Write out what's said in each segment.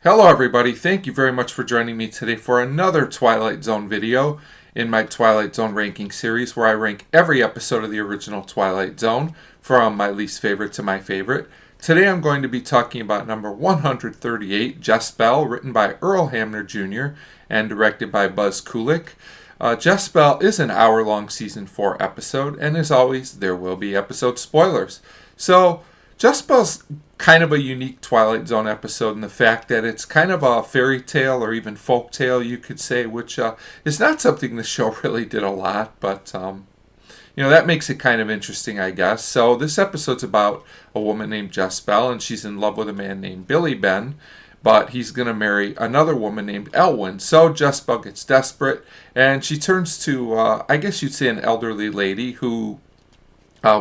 Hello everybody, thank you very much for joining me today for another Twilight Zone video in my Twilight Zone ranking series where I rank every episode of the original Twilight Zone from my least favorite to my favorite. Today I'm going to be talking about number 138, Jess-Belle, written by Earl Hamner Jr. and directed by Buzz Kulik. Jess-Belle is an hour-long season 4 episode, and as always, there will be episode spoilers. So, Jess-Belle's kind of a unique Twilight Zone episode in the fact that it's kind of a fairy tale or even folk tale, you could say, which is not something the show really did a lot, but that makes it kind of interesting, I guess. So this episode's about a woman named Jess-Belle, and she's in love with a man named Billy Ben, but he's going to marry another woman named Elwyn. So Jess-Belle gets desperate, and she turns to, I guess you'd say, an elderly lady who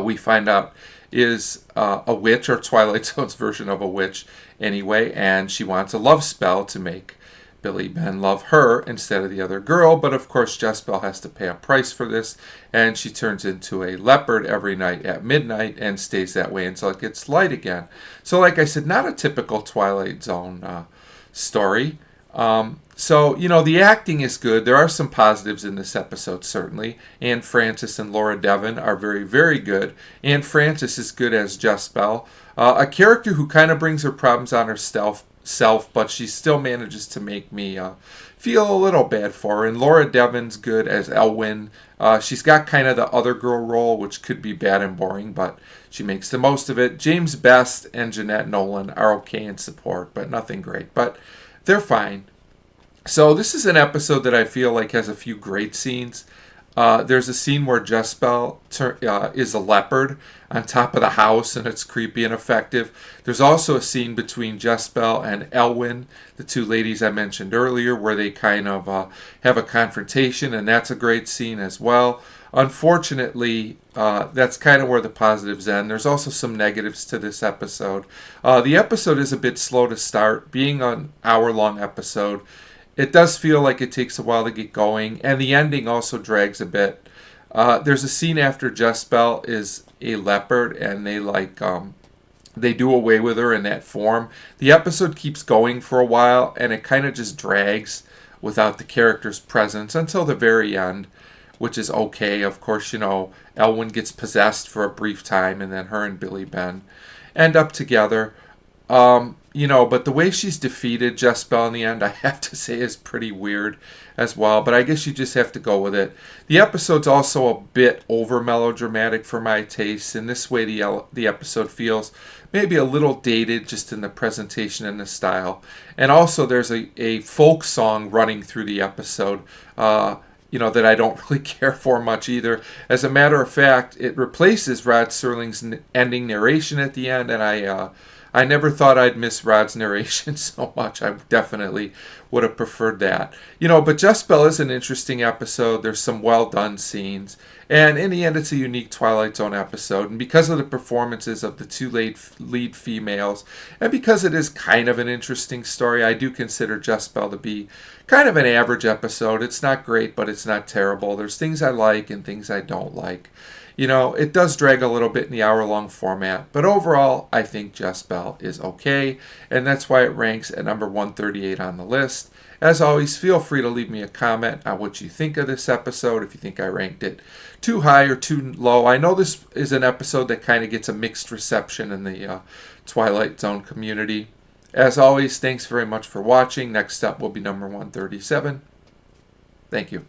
we find out is a witch, or Twilight Zone's version of a witch anyway, and she wants a love spell to make Billy Ben love her instead of the other girl, but of course Jess-Belle has to pay a price for this, and she turns into a leopard every night at midnight and stays that way until it gets light again. So like I said, not a typical Twilight Zone story. The acting is good. There are some positives in this episode, certainly. Anne Francis and Laura Devon are very, very good. Anne Francis is good as Jess-Belle, a character who kind of brings her problems on herself, but she still manages to make me feel a little bad for her. And Laura Devon's good as Elwyn. She's got kind of the other girl role, which could be bad and boring, but she makes the most of it. James Best and Jeanette Nolan are okay in support, but nothing great. But they're fine. So this is an episode that I feel like has a few great scenes. There's a scene where Jess-Belle is a leopard on top of the house, and it's creepy and effective. There's also a scene between Jess-Belle and Elwyn, the two ladies I mentioned earlier, where they kind of have a confrontation, and that's a great scene as well. Unfortunately, that's kind of where the positives end. There's also some negatives to this episode. The episode is a bit slow to start. Being an hour-long episode, it does feel like it takes a while to get going, and the ending also drags a bit. There's a scene after Jess-Belle is a leopard, and they do away with her in that form. The episode keeps going for a while, and it kind of just drags without the character's presence until the very end, which is okay. Of course, Elwyn gets possessed for a brief time, and then her and Billy Ben end up together. But the way she's defeated Jess-Belle in the end, I have to say, is pretty weird as well. But I guess you just have to go with it. The episode's also a bit over melodramatic for my taste. In this way, the episode feels maybe a little dated just in the presentation and the style. And also, there's a folk song running through the episode, that I don't really care for much either. As a matter of fact, it replaces Rod Serling's ending narration at the end, and I never thought I'd miss Rod's narration so much. I definitely would have preferred that. But Jess-Belle is an interesting episode. There's some well-done scenes. And in the end, it's a unique Twilight Zone episode. And because of the performances of the two lead females, and because it is kind of an interesting story, I do consider Jess-Belle to be kind of an average episode. It's not great, but it's not terrible. There's things I like and things I don't like. It does drag a little bit in the hour-long format, but overall, I think Jess-Belle is okay, and that's why it ranks at number 138 on the list. As always, feel free to leave me a comment on what you think of this episode, if you think I ranked it too high or too low. I know this is an episode that kind of gets a mixed reception in the Twilight Zone community. As always, thanks very much for watching. Next up will be number 137. Thank you.